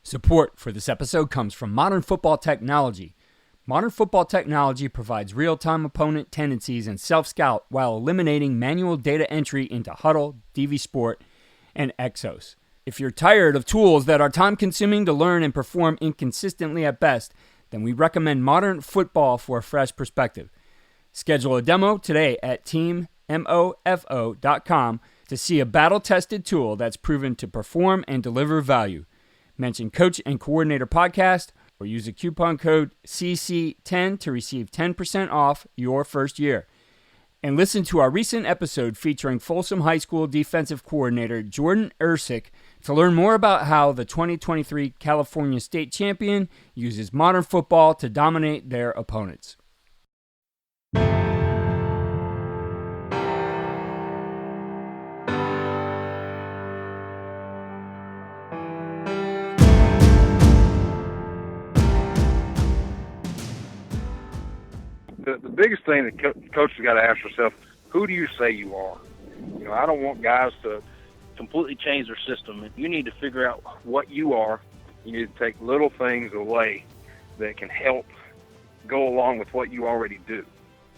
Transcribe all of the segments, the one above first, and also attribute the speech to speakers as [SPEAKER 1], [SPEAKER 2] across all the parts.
[SPEAKER 1] Support for this episode comes from Modern Football Technology. Modern Football Technology provides real-time opponent tendencies and self-scout while eliminating manual data entry into Huddle, DV Sport, and Exos. If you're tired of tools that are time-consuming to learn and perform inconsistently at best, then we recommend Modern Football for a fresh perspective. Schedule a demo today at teammofo.com to see a battle-tested tool that's proven to perform and deliver value. Mention Coach and Coordinator Podcast or use the coupon code CC10 to receive 10% off your first year. And listen to our recent episode featuring Folsom High School defensive coordinator Jordan Ersick to learn more about how the 2023 California State Champion uses modern football to dominate their opponents.
[SPEAKER 2] The biggest thing that coaches got to ask yourself, who do you say you are? You know, I don't want guys to completely change their system. You need to figure out what you are. You need to take little things away that can help go along with what you already do.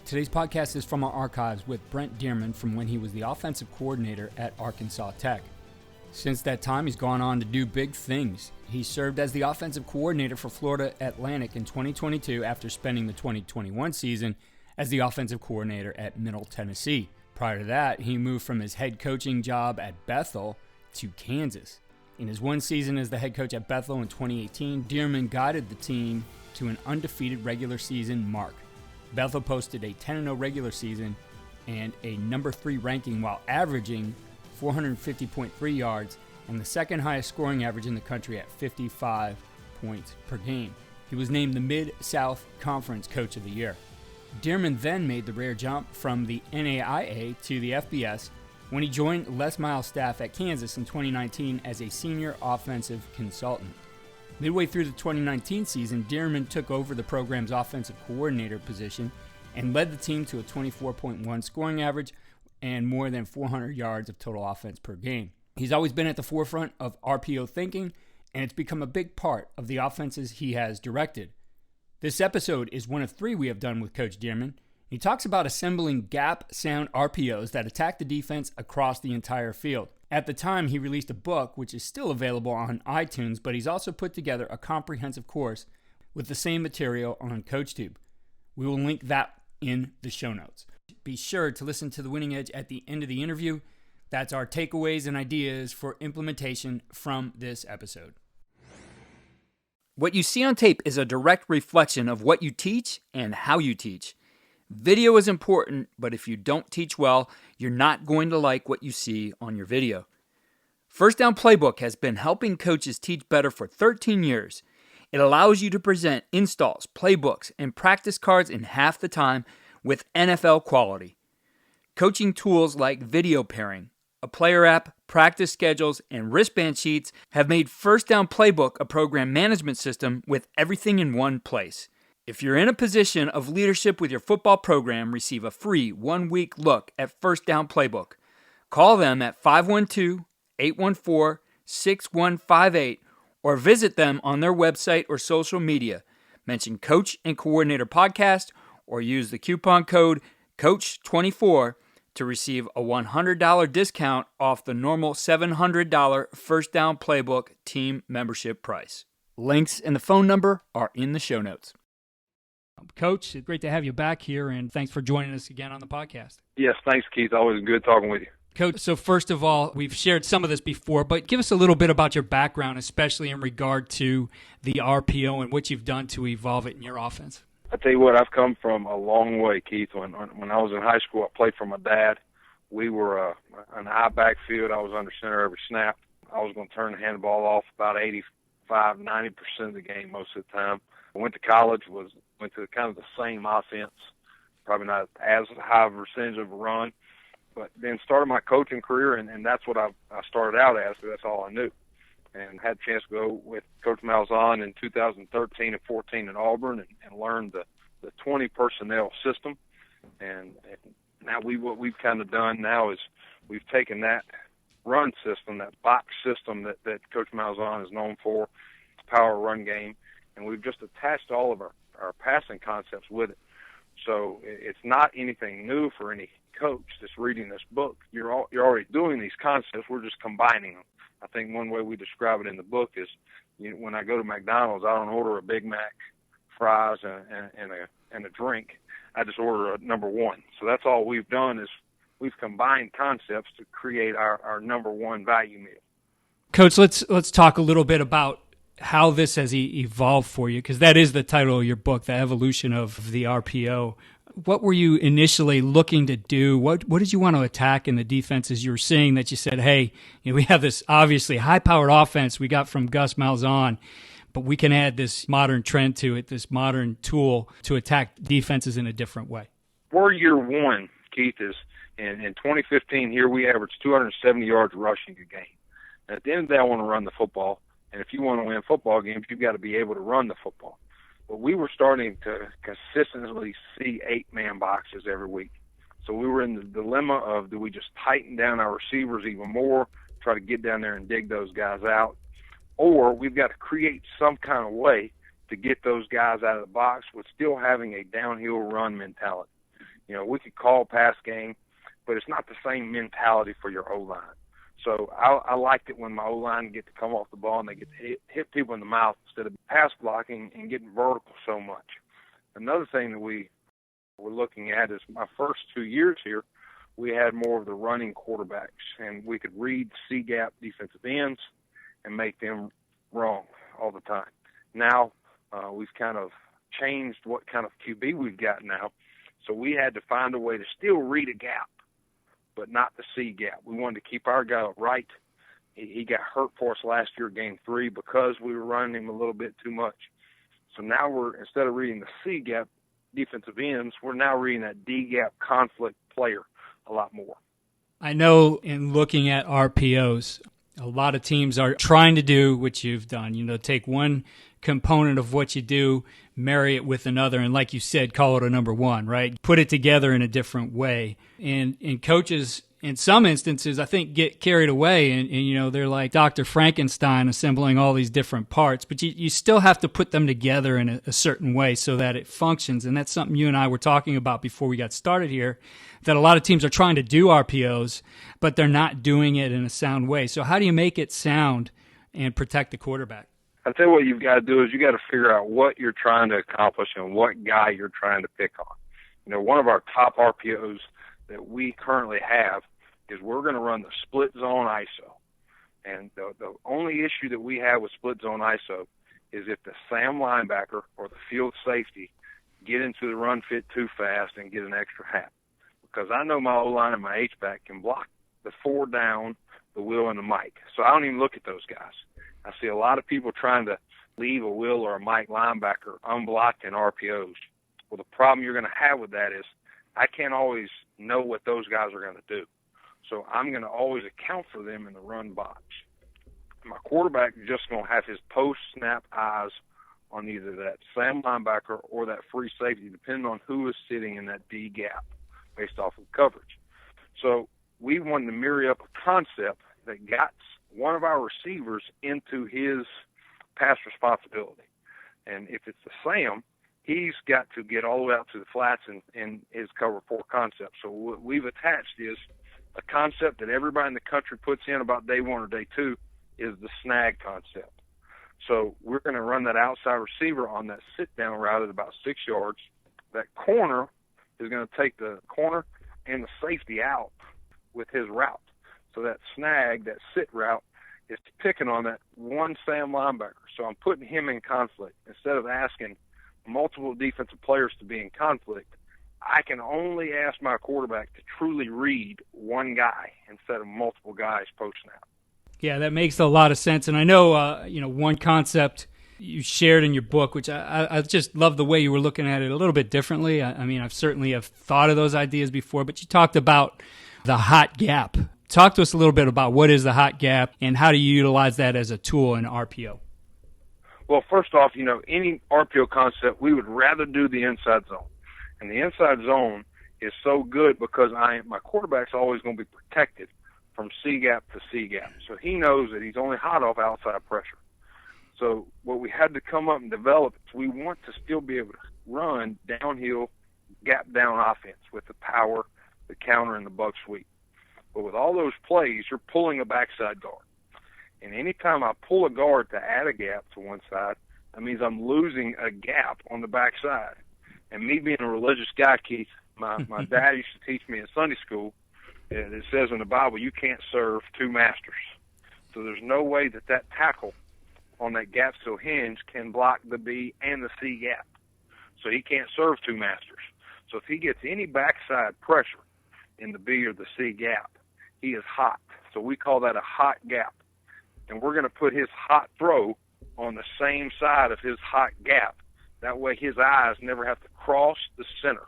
[SPEAKER 1] Today's podcast is from our archives with Brent Dearmon from when he was the offensive coordinator at Arkansas Tech. Since that time, he's gone on to do big things. He served as the offensive coordinator for Florida Atlantic in 2022 after spending the 2021 season as the offensive coordinator at Middle Tennessee. Prior to that, he moved from his head coaching job at Bethel to Kansas. In his one season as the head coach at Bethel in 2018, Dearmon guided the team to an undefeated regular season mark. Bethel posted a 10-0 regular season and a number 3 ranking while averaging 450.3 yards and the second highest scoring average in the country at 55 points per game. He was named the Mid-South Conference Coach of the Year. Dearmon then made the rare jump from the NAIA to the FBS when he joined Les Miles' staff at Kansas in 2019 as a senior offensive consultant. Midway through the 2019 season, Dearmon took over the program's offensive coordinator position and led the team to a 24.1 scoring average and more than 400 yards of total offense per game. He's always been at the forefront of RPO thinking, and it's become a big part of the offenses he has directed. This episode is one of 3 we have done with Coach Dearmon. He talks about assembling gap-sound RPOs that attack the defense across the entire field. At the time, he released a book, which is still available on iTunes, but he's also put together a comprehensive course with the same material on CoachTube. We will link that in the show notes. Be sure to listen to The Winning Edge at the end of the interview. That's our takeaways and ideas for implementation from this episode. What you see on tape is a direct reflection of what you teach and how you teach. Video is important, but if you don't teach well, you're not going to like what you see on your video. First Down Playbook has been helping coaches teach better for 13 years. It allows you to present installs, playbooks, and practice cards in half the time with NFL quality. Coaching tools like video pairing, a player app, practice schedules, and wristband sheets have made First Down Playbook a program management system with everything in one place. If you're in a position of leadership with your football program, receive a free 1-week look at First Down Playbook. Call them at 512-814-6158 or visit them on their website or social media. Mention Coach and Coordinator Podcast or use the coupon code COACH24 to receive a $100 discount off the normal $700 First Down Playbook team membership price. Links and the phone number are in the show notes. Coach, it's great to have you back here, and thanks for joining us again on the podcast.
[SPEAKER 2] Yes, thanks, Keith. Always good talking with you.
[SPEAKER 1] Coach, so first of all, we've shared some of this before, but give us a little bit about your background, especially in regard to the RPO and what you've done to evolve it in your offense.
[SPEAKER 2] I tell you what, I've come from a long way, Keith. When I was in high school, I played for my dad. We were an I backfield. I was under center every snap. I was going to turn the handball off about 85-90% of the game most of the time. I went to college, went to kind of the same offense, probably not as high of a percentage of a run, but then started my coaching career, and that's what I started out as, because that's all I knew. And had a chance to go with Coach Malzahn in 2013 and 14 in Auburn and learn the 20 personnel system. And now what we've kind of done now is we've taken that run system, that box system that Coach Malzahn is known for, power run game, and we've just attached all of our passing concepts with it. So it's not anything new for any coach that's reading this book. You're already doing these concepts. We're just combining them. I think one way we describe it in the book is, when I go to McDonald's, I don't order a Big Mac, fries, and a drink. I just order a number one. So that's all we've done is we've combined concepts to create our number one value meal.
[SPEAKER 1] Coach, let's talk a little bit about how this has evolved for you, because that is the title of your book, The Evolution of the RPO. What were you initially looking to do? What did you want to attack in the defenses you were seeing that you said, hey, we have this obviously high-powered offense we got from Gus Malzahn, but we can add this modern trend to it, this modern tool to attack defenses in a different way?
[SPEAKER 2] For year one, Keith, is in 2015 here we averaged 270 yards rushing a game. And at the end of the day, I want to run the football. And if you want to win football games, you've got to be able to run the football. But we were starting to consistently see 8-man boxes every week. So we were in the dilemma of, do we just tighten down our receivers even more, try to get down there and dig those guys out, or we've got to create some kind of way to get those guys out of the box with still having a downhill run mentality. We could call pass game, but it's not the same mentality for your O-line. So I liked it when my O-line get to come off the ball and they get to hit people in the mouth instead of pass blocking and getting vertical so much. Another thing that we were looking at is my first 2 years here, we had more of the running quarterbacks, and we could read C-gap defensive ends and make them wrong all the time. Now we've kind of changed what kind of QB we've got now, so we had to find a way to still read a gap, but not the C gap. We wanted to keep our guy upright. He got hurt for us last year, game 3, because we were running him a little bit too much. So now instead of reading the C gap defensive ends, we're now reading that D gap conflict player a lot more.
[SPEAKER 1] I know in looking at RPOs, a lot of teams are trying to do what you've done, take one component of what you do, marry it with another, and like you said, call it a number one, right? Put it together in a different way. And coaches, in some instances, I think get carried away and they're like Dr. Frankenstein assembling all these different parts, but you still have to put them together in a certain way so that it functions. And that's something you and I were talking about before we got started here, that a lot of teams are trying to do RPOs, but they're not doing it in a sound way. So how do you make it sound and protect the quarterback?
[SPEAKER 2] I tell you what you've got to do is you got to figure out what you're trying to accomplish and what guy you're trying to pick on. One of our top RPOs that we currently have is we're going to run the split zone ISO. And the only issue that we have with split zone ISO is if the Sam linebacker or the field safety get into the run fit too fast and get an extra hat. Because I know my O-line and my H-back can block the 4 down, the Will, and the Mike. So I don't even look at those guys. I see a lot of people trying to leave a Will or a Mike linebacker unblocked in RPOs. Well, the problem you're going to have with that is I can't always know what those guys are going to do. So I'm going to always account for them in the run box. My quarterback is just going to have his post-snap eyes on either that Sam linebacker or that free safety, depending on who is sitting in that D gap based off of coverage. So we wanted to marry up a concept that got one of our receivers into his pass responsibility. And if it's the Sam, he's got to get all the way out to the flats in his cover 4 concept. So what we've attached is a concept that everybody in the country puts in about day 1 or day 2 is the snag concept. So we're going to run that outside receiver on that sit-down route at about 6 yards. That corner is going to take the corner and the safety out with his route. So that snag, that sit route, is picking on that one Sam linebacker. So I'm putting him in conflict. Instead of asking multiple defensive players to be in conflict, I can only ask my quarterback to truly read one guy instead of multiple guys post-snap.
[SPEAKER 1] Yeah, that makes a lot of sense. And I know, one concept you shared in your book, which I just love the way you were looking at it a little bit differently. I mean, I've certainly have thought of those ideas before, but you talked about the hot gap. Talk to us a little bit about what is the hot gap and how do you utilize that as a tool in RPO?
[SPEAKER 2] Well, first off, any RPO concept, we would rather do the inside zone. And the inside zone is so good because my quarterback's always going to be protected from C-gap to C-gap. So he knows that he's only hot off outside pressure. So what we had to come up and develop is we want to still be able to run downhill, gap down offense with the power, the counter, and the buck sweep. But with all those plays, you're pulling a backside guard. And anytime I pull a guard to add a gap to one side, that means I'm losing a gap on the backside. And me being a religious guy, Keith, my dad used to teach me in Sunday school, and it says in the Bible, you can't serve two masters. So there's no way that tackle on that gap seal hinge can block the B and the C gap. So he can't serve two masters. So if he gets any backside pressure in the B or the C gap, he is hot. So we call that a hot gap. And we're going to put his hot throw on the same side of his hot gap. That way his eyes never have to cross the center.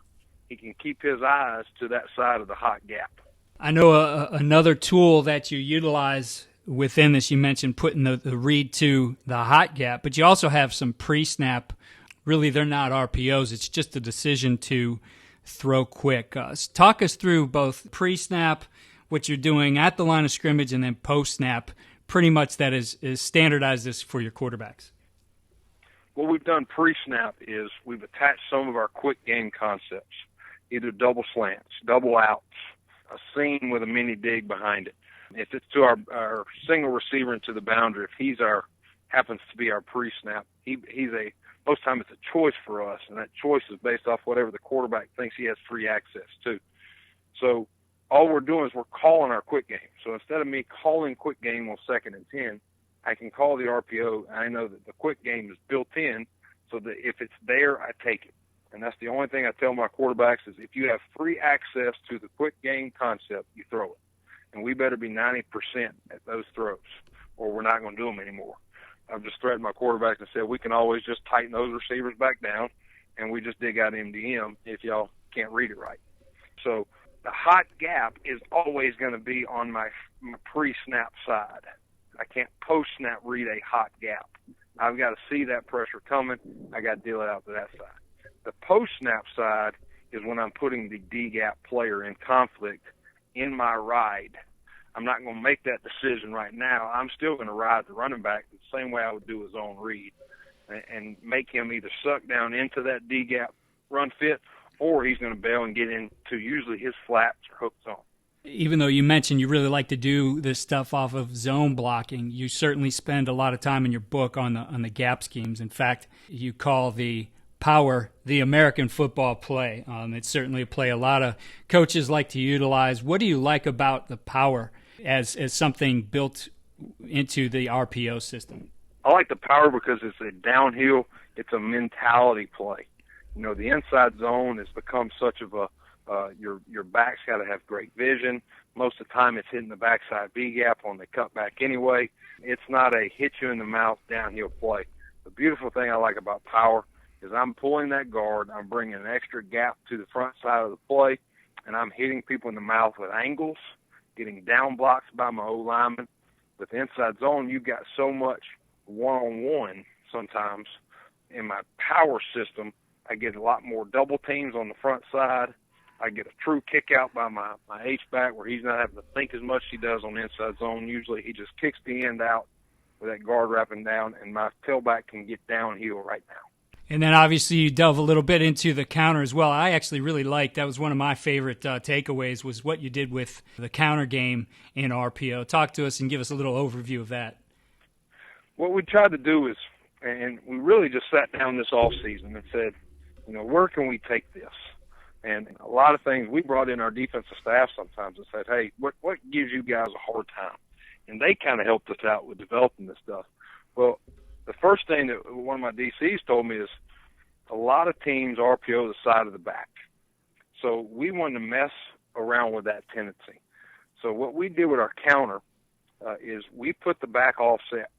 [SPEAKER 2] He can keep his eyes to that side of the hot gap.
[SPEAKER 1] I know another tool that you utilize within this, you mentioned putting the read to the hot gap, but you also have some pre-snap. Really, they're not RPOs. It's just a decision to throw quick. Talk us through both pre-snap, what you're doing at the line of scrimmage, and then post-snap. Pretty much that is standardized this for your quarterbacks.
[SPEAKER 2] What we've done pre-snap is we've attached some of our quick game concepts, either double slants, double outs, a seam with a mini dig behind it. If it's to our single receiver into the boundary, if he's happens to be our pre-snap, most time it's a choice for us, and that choice is based off whatever the quarterback thinks he has free access to. So all we're doing is we're calling our quick game. So instead of me calling quick game on 2nd and 10, I can call the RPO. I know that the quick game is built in, so that if it's there, I take it. And that's the only thing I tell my quarterbacks is if you have free access to the quick game concept, you throw it. And we better be 90% at those throws, or we're not going to do them anymore. I've just threatened my quarterbacks and said we can always just tighten those receivers back down, and we just dig out MDM if y'all can't read it right. So the hot gap is always going to be on my pre-snap side. I can't post-snap read a hot gap. I've got to see that pressure coming. I got to deal it out to that side. The post-snap side is when I'm putting the D-gap player in conflict in my ride. I'm not going to make that decision right now. I'm still going to ride the running back the same way I would do his own read and make him either suck down into that D-gap run fit, or he's going to bail and get into usually his flats or hook zone.
[SPEAKER 1] Even though you mentioned you really like to do this stuff off of zone blocking, you certainly spend a lot of time in your book on the gap schemes. In fact, you call the power the American football play. It's certainly a play a lot of coaches like to utilize. What do you like about the power as something built into the RPO system?
[SPEAKER 2] I like the power because it's a downhill, it's a mentality play. You know, the inside zone has become such of a your back's got to have great vision. Most of the time it's hitting the backside B gap on the cutback anyway. It's not a hit you in the mouth downhill play. The beautiful thing I like about power is I'm pulling that guard, I'm bringing an extra gap to the front side of the play, and I'm hitting people in the mouth with angles, getting down blocks by my O-lineman. With the inside zone, you've got so much one-on-one sometimes. In my power system, I get a lot more double teams on the front side. I get a true kick out by my H-back where he's not having to think as much as he does on the inside zone. Usually he just kicks the end out with that guard wrapping down, and my tailback can get downhill right now.
[SPEAKER 1] And then obviously you delve a little bit into the counter as well. I actually really liked, that was one of my favorite takeaways, was what you did with the counter game in RPO. Talk to us and give us a little overview of that.
[SPEAKER 2] What we tried to do is, and we really just sat down this off season and said, you know, where can we take this? And a lot of things, we brought in our defensive staff sometimes and said, hey, what gives you guys a hard time? And they kind of helped us out with developing this stuff. Well, the first thing that one of my DCs told me is a lot of teams RPO the side of the back. So we wanted to mess around with that tendency. So what we did with our counter is we put the back offset,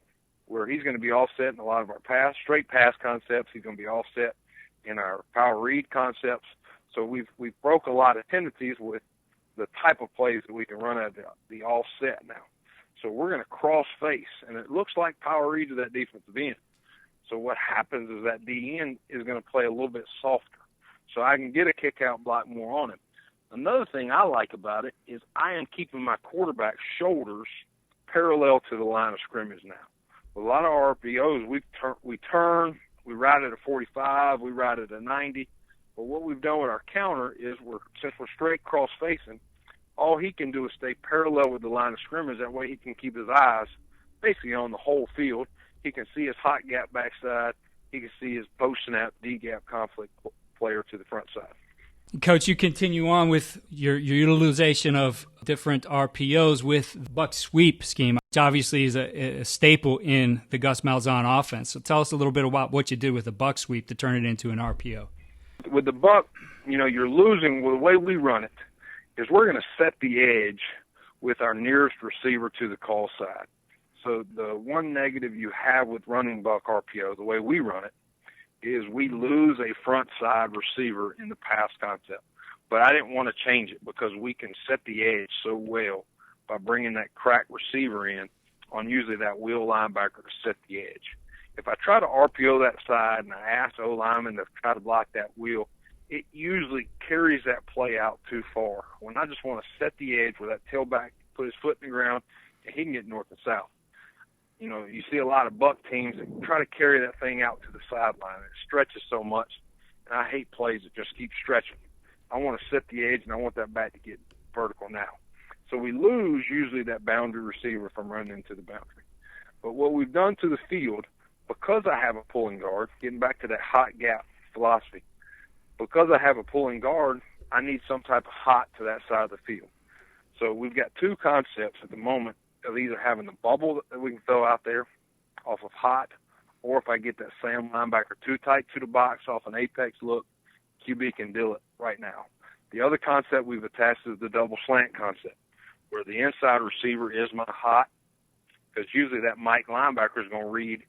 [SPEAKER 2] where he's going to be offset in a lot of our straight pass concepts. He's going to be offset in our power read concepts. So we've broke a lot of tendencies with the type of plays that we can run at the offset now. So we're going to cross face, and it looks like power read to that defensive end. So what happens is that D end is going to play a little bit softer. So I can get a kick out block more on him. Another thing I like about it is I am keeping my quarterback's shoulders parallel to the line of scrimmage now. With a lot of RPOs, we turn, we ride at a 45, we ride at a 90. But what we've done with our counter is since we're straight cross-facing, all he can do is stay parallel with the line of scrimmage. That way he can keep his eyes basically on the whole field. He can see his hot gap backside. He can see his post-snap D-gap conflict player to the front side.
[SPEAKER 1] Coach, you continue on with your utilization of different RPOs with buck sweep scheme, which obviously is a staple in the Gus Malzahn offense. So tell us a little bit about what you did with the buck sweep to turn it into an RPO.
[SPEAKER 2] With the buck, you're losing. Well, the way we run it is we're going to set the edge with our nearest receiver to the call side. So the one negative you have with running buck RPO, the way we run it, is we lose a front side receiver in the pass concept. But I didn't want to change it because we can set the edge so well by bringing that crack receiver in on usually that wheel linebacker to set the edge. If I try to RPO that side and I ask O lineman to try to block that wheel, it usually carries that play out too far. When I just want to set the edge where that tailback put his foot in the ground and he can get north and south. You see a lot of buck teams that try to carry that thing out to the sideline. It stretches so much, and I hate plays that just keep stretching. I want to set the edge, and I want that back to get vertical now. So we lose usually that boundary receiver from running into the boundary. But what we've done to the field, because I have a pulling guard, getting back to that hot gap philosophy, because I have a pulling guard, I need some type of hot to that side of the field. So we've got two concepts at the moment of either having the bubble that we can throw out there off of hot, or if I get that Sam linebacker too tight to the box off an apex look, QB can deal it right now. The other concept we've attached is the double slant concept, where the inside receiver is my hot, because usually that Mike linebacker is going to read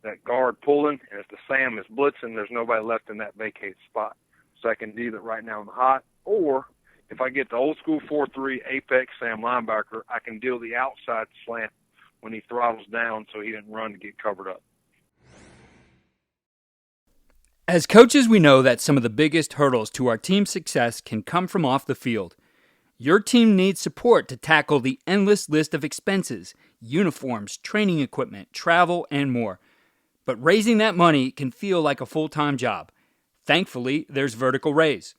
[SPEAKER 2] that guard pulling, and if the Sam is blitzing, there's nobody left in that vacated spot. So I can deal it right now in the hot, or if I get the old school 4-3 apex Sam linebacker, I can deal the outside slant when he throttles down so he didn't run to get covered up.
[SPEAKER 1] As coaches, we know that some of the biggest hurdles to our team's success can come from off the field. Your team needs support to tackle the endless list of expenses, uniforms, training equipment, travel, and more. But raising that money can feel like a full-time job. Thankfully, there's Vertical Raise.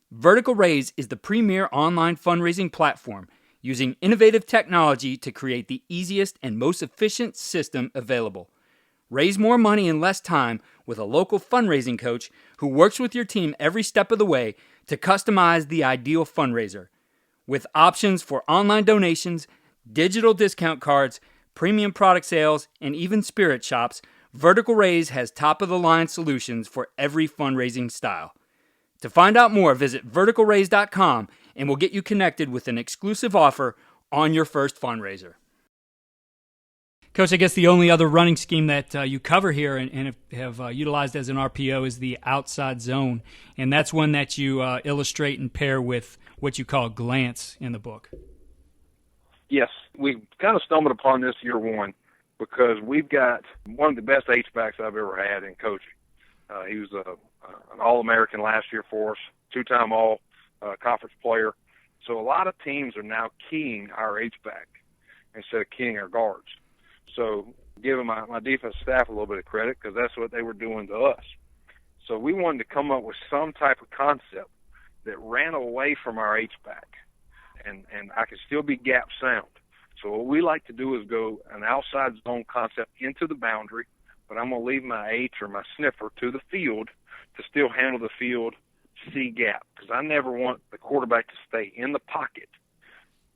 [SPEAKER 1] Vertical Raise is the premier online fundraising platform using innovative technology to create the easiest and most efficient system available. Raise more money in less time with a local fundraising coach who works with your team every step of the way to customize the ideal fundraiser. With options for online donations, digital discount cards, premium product sales, and even spirit shops, Vertical Raise has top-of-the-line solutions for every fundraising style. To find out more, visit verticalraise.com and we'll get you connected with an exclusive offer on your first fundraiser. Coach, I guess the only other running scheme that you cover here and have utilized as an RPO is the outside zone, and that's one that you illustrate and pair with what you call glance in the book.
[SPEAKER 2] Yes, we kind of stumbled upon this year because we've got one of the best H-backs I've ever had in coaching. He was an All-American last year for us, two-time All-Conference player. So a lot of teams are now keying our H-back instead of keying our guards. So giving my defense staff a little bit of credit because that's what they were doing to us. So we wanted to come up with some type of concept that ran away from our H-back, and I could still be gap sound. So what we like to do is go an outside zone concept into the boundary, but I'm going to leave my H or my sniffer to the field to still handle the field C gap, because I never want the quarterback to stay in the pocket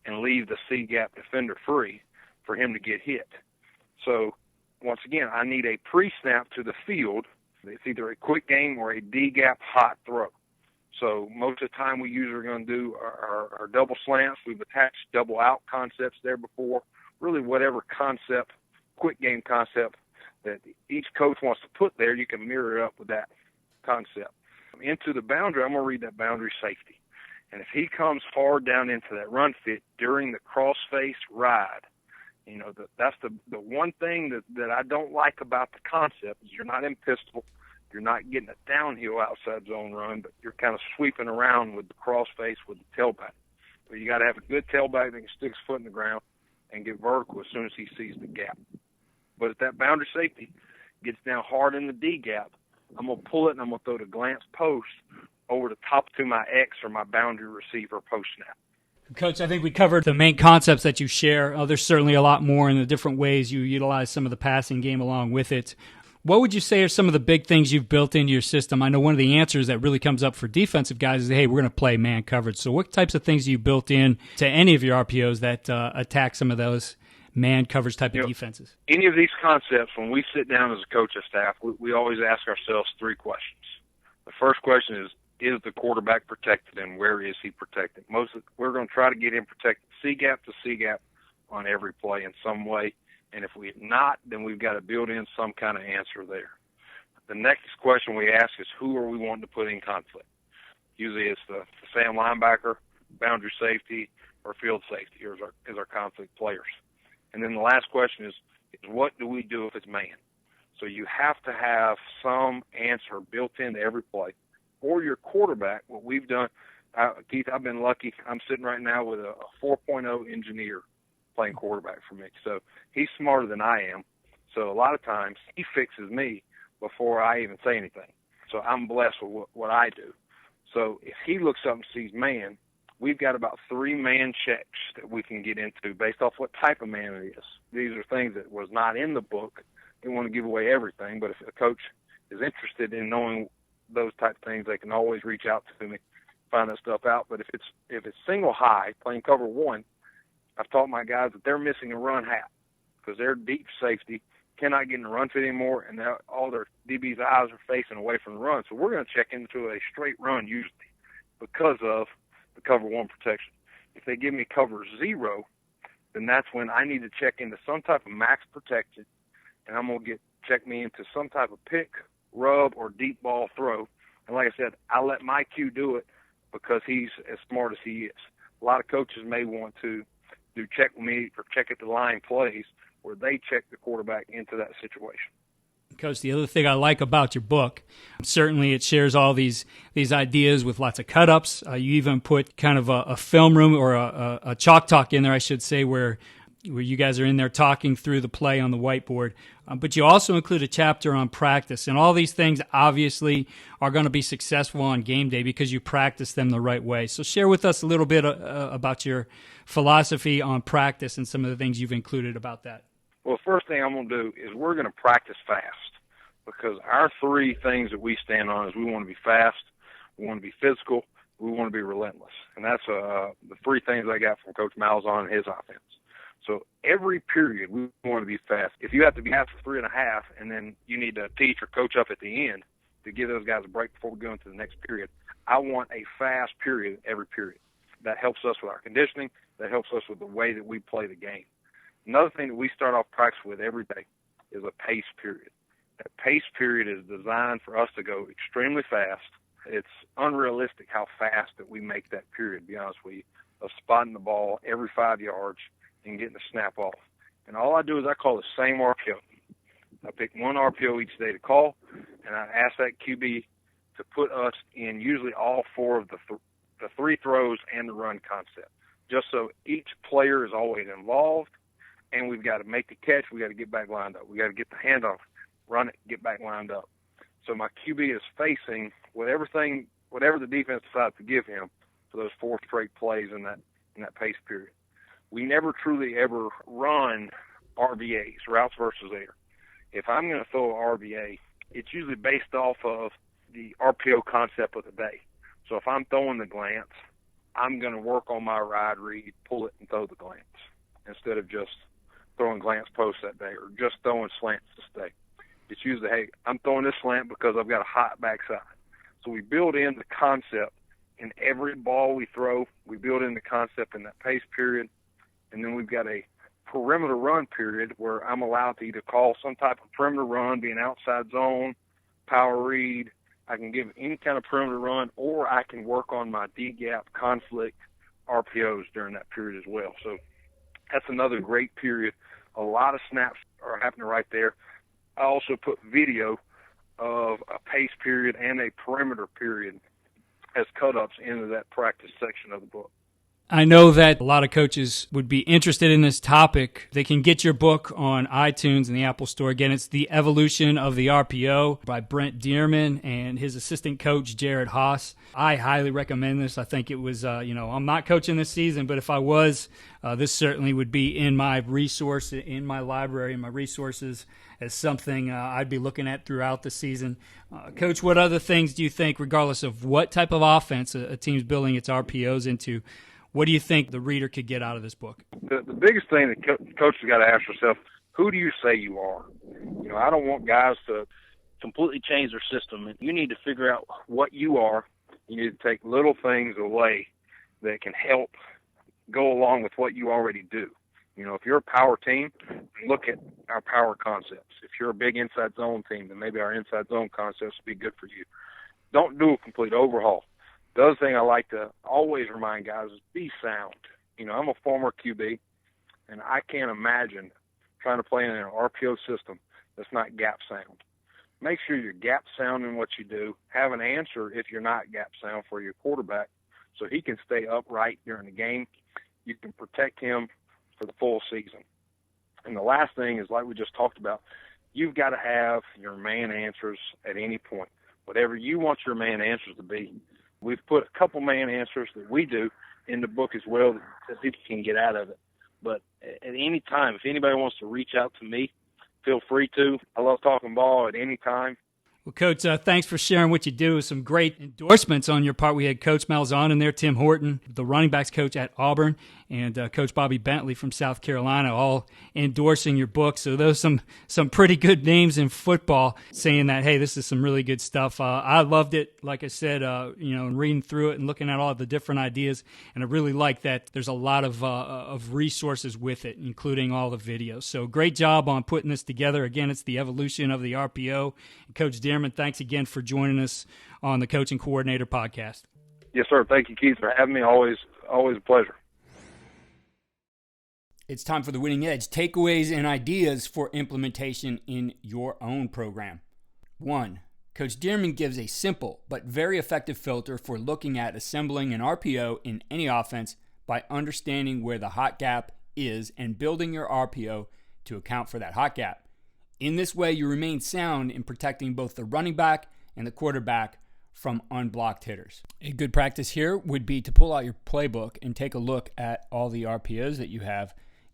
[SPEAKER 2] and leave the C gap defender free for him to get hit. So once again, I need a pre-snap to the field. It's either a quick game or a D-gap hot throw. So most of the time we usually are going to do our double slants. We've attached double out concepts there before. Really whatever concept, quick game concept that each coach wants to put there, you can mirror it up with that concept. Into the boundary, I'm going to read that boundary safety. And if he comes hard down into that run fit during the cross-face ride, that's the one thing that I don't like about the concept is you're not in pistol, you're not getting a downhill outside zone run, but you're kind of sweeping around with the cross-face with the tailback. But you got to have a good tailback that can stick his foot in the ground and get vertical as soon as he sees the gap. But if that boundary safety gets down hard in the D gap, I'm going to pull it and I'm going to throw the glance post over the top to my X or my boundary receiver post snap.
[SPEAKER 1] Coach, I think we covered the main concepts that you share. There's certainly a lot more in the different ways you utilize some of the passing game along with it. What would you say are some of the big things you've built into your system? I know one of the answers that really comes up for defensive guys is, hey, we're going to play man coverage. So what types of things have you built in to any of your RPOs that attack some of those man coverage type of defenses?
[SPEAKER 2] Any of these concepts, when we sit down as a coach and staff, we always ask ourselves three questions. The first question is the quarterback protected, and where is he protected? We're going to try to get him protected C-gap to C-gap on every play in some way, and if we're not, then we've got to build in some kind of answer there. The next question we ask is, who are we wanting to put in conflict? Usually it's the Sam linebacker, boundary safety, or field safety is our conflict players. And then the last question is what do we do if it's man? So you have to have some answer built into every play. Or your quarterback, what we've done, Keith, I've been lucky. I'm sitting right now with a 4.0 engineer playing quarterback for me. So he's smarter than I am. So a lot of times he fixes me before I even say anything. So I'm blessed with what I do. So if he looks up and sees man, we've got about 3 man checks that we can get into based off what type of man it is. These are things that was not in the book. They want to give away everything, but if a coach is interested in knowing those type of things, they can always reach out to me, find that stuff out. But if it's single high, playing cover 1, I've taught my guys that they're missing a run hat because their deep safety cannot get in the run fit anymore, and all their DB's eyes are facing away from the run. So we're going to check into a straight run usually because of the cover 1 protection. If they give me cover 0, then that's when I need to check into some type of max protection, and I'm going to check me into some type of pick, rub, or deep ball throw. And like I said, I let my Q do it because he's as smart as he is. A lot of coaches may want to do check with me or check at the line plays where they check the quarterback into that situation.
[SPEAKER 1] Coach, the other thing I like about your book, certainly it shares all these ideas with lots of cut-ups. You even put kind of a film room or a chalk talk in there, I should say, where you guys are in there talking through the play on the whiteboard. But you also include a chapter on practice. And all these things obviously are going to be successful on game day because you practice them the right way. So share with us a little bit about your philosophy on practice and some of the things you've included about that.
[SPEAKER 2] Well, the first thing I'm going to do is we're going to practice fast because our 3 things that we stand on is we want to be fast, we want to be physical, we want to be relentless. And that's the 3 things I got from Coach Malzahn and his offense. So every period we want to be fast. If you have to be fast for 3.5 and then you need to teach or coach up at the end to give those guys a break before we go into the next period, I want a fast period every period. That helps us with our conditioning. That helps us with the way that we play the game. Another thing that we start off practice with every day is a pace period. That pace period is designed for us to go extremely fast. It's unrealistic how fast that we make that period, to be honest with you, of spotting the ball every 5 yards and getting the snap off. And all I do is I call the same RPO. I pick one RPO each day to call, and I ask that QB to put us in usually all 4 of the 3 throws and the run concept, just so each player is always involved, and we've got to make the catch. We got to get back lined up. We got to get the handoff, run it, get back lined up. So my QB is facing whatever the defense decides to give him for those 4 straight plays in that pace period. We never truly ever run RVAs, routes versus air. If I'm going to throw an RVA, it's usually based off of the RPO concept of the day. So if I'm throwing the glance, I'm going to work on my ride read, pull it, and throw the glance instead of just throwing glance posts that day or just throwing slants this day. It's usually, hey, I'm throwing this slant because I've got a hot backside. So we build in the concept in every ball we throw. We build in the concept in that pace period. And then we've got a perimeter run period where I'm allowed to either call some type of perimeter run, be an outside zone, power read. I can give any kind of perimeter run, or I can work on my D-gap conflict RPOs during that period as well. So that's another great period. A lot of snaps are happening right there. I also put video of a pace period and a perimeter period as cut-ups into that practice section of the book.
[SPEAKER 1] I know that a lot of coaches would be interested in this topic. They can get your book on iTunes and the Apple Store. Again, it's The Evolution of the RPO by Brent Dearmon and his assistant coach, Jared Haas. I highly recommend this. I think it was, I'm not coaching this season, but if I was, this certainly would be in my resource, in my library, in my resources as something I'd be looking at throughout the season. Coach, what other things do you think, regardless of what type of offense a team's building its RPOs into, what do you think the reader could get out of this book?
[SPEAKER 2] The biggest thing that coach has got to ask yourself, who do you say you are? I don't want guys to completely change their system. You need to figure out what you are. You need to take little things away that can help go along with what you already do. If you're a power team, look at our power concepts. If you're a big inside zone team, then maybe our inside zone concepts would be good for you. Don't do a complete overhaul. The other thing I like to always remind guys is be sound. I'm a former QB, and I can't imagine trying to play in an RPO system that's not gap sound. Make sure you're gap sound in what you do. Have an answer if you're not gap sound for your quarterback so he can stay upright during the game. You can protect him for the full season. And the last thing is, like we just talked about, you've got to have your man answers at any point. Whatever you want your man answers to be. We've put a couple man answers that we do in the book as well that people can get out of it. But at any time, if anybody wants to reach out to me, feel free to. I love talking ball at any time.
[SPEAKER 1] Well, Coach, thanks for sharing what you do. Some great endorsements on your part. We had Coach Malzahn in there, Tim Horton, the running backs coach at Auburn, and Coach Bobby Bentley from South Carolina, all endorsing your book. So those are some pretty good names in football saying that, hey, this is some really good stuff. I loved it, like I said, reading through it and looking at all the different ideas. And I really like that there's a lot of resources with it, including all the videos. So great job on putting this together. Again, it's The Evolution of the RPO. And Coach Dearmon, thanks again for joining us on the Coaching Coordinator podcast.
[SPEAKER 2] Yes, sir. Thank you, Keith, for having me. Always a pleasure.
[SPEAKER 1] It's time for the Winning Edge, takeaways and ideas for implementation in your own program. 1. Coach Dearmon gives a simple but very effective filter for looking at assembling an RPO in any offense by understanding where the hot gap is and building your RPO to account for that hot gap. In this way, you remain sound in protecting both the running back and the quarterback from unblocked hitters. A good practice here would be to pull out your playbook and take a look at all the RPOs that you have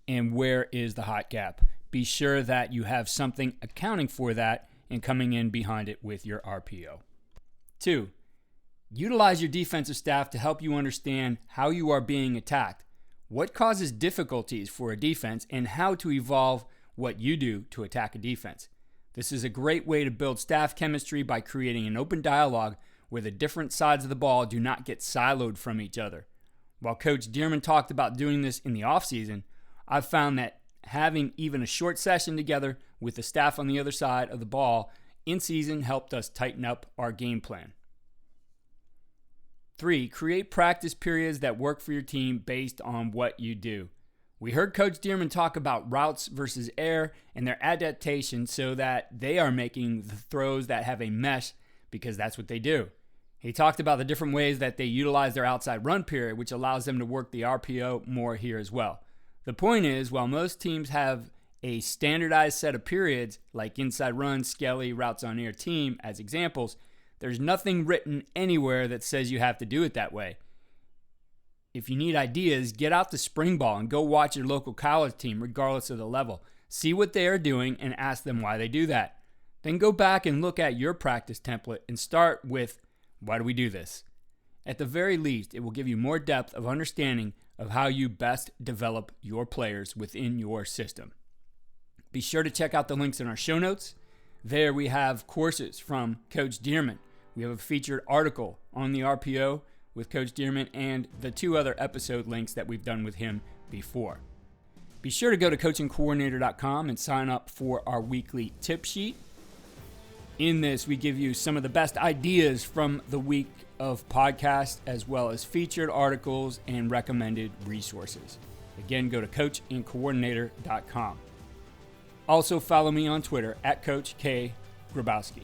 [SPEAKER 1] and where is the hot gap. Be sure that you have something accounting for that and coming in behind it with your RPO. 2. Utilize your defensive staff to help you understand how you are being attacked, what causes difficulties for a defense, and how to evolve what you do to attack a defense. This is a great way to build staff chemistry by creating an open dialogue where the different sides of the ball do not get siloed from each other. While Coach Dearmon talked about doing this in the offseason, I've found that having even a short session together with the staff on the other side of the ball in season helped us tighten up our game plan. 3. Create practice periods that work for your team based on what you do. We heard Coach Dearmon talk about routes versus air and their adaptation so that they are making the throws that have a mesh because that's what they do. He talked about the different ways that they utilize their outside run period, which allows them to work the RPO more here as well. The point is, while most teams have a standardized set of periods, like inside run, skelly, routes on air team as examples, there's nothing written anywhere that says you have to do it that way. If you need ideas, get out the spring ball and go watch your local college team, regardless of the level. See what they are doing and ask them why they do that. Then go back and look at your practice template and start with, why do we do this? At the very least, it will give you more depth of understanding of how you best develop your players within your system. Be sure to check out the links in our show notes. There we have courses from Coach Dearmon. We have a featured article on the RPO with Coach Dearmon and the 2 other episode links that we've done with him before. Be sure to go to coachingcoordinator.com and sign up for our weekly tip sheet. In this, we give you some of the best ideas from the week of podcasts, as well as featured articles and recommended resources. Again, go to coachingcoordinator.com. Also, follow me on Twitter at Coach K. Grabowski.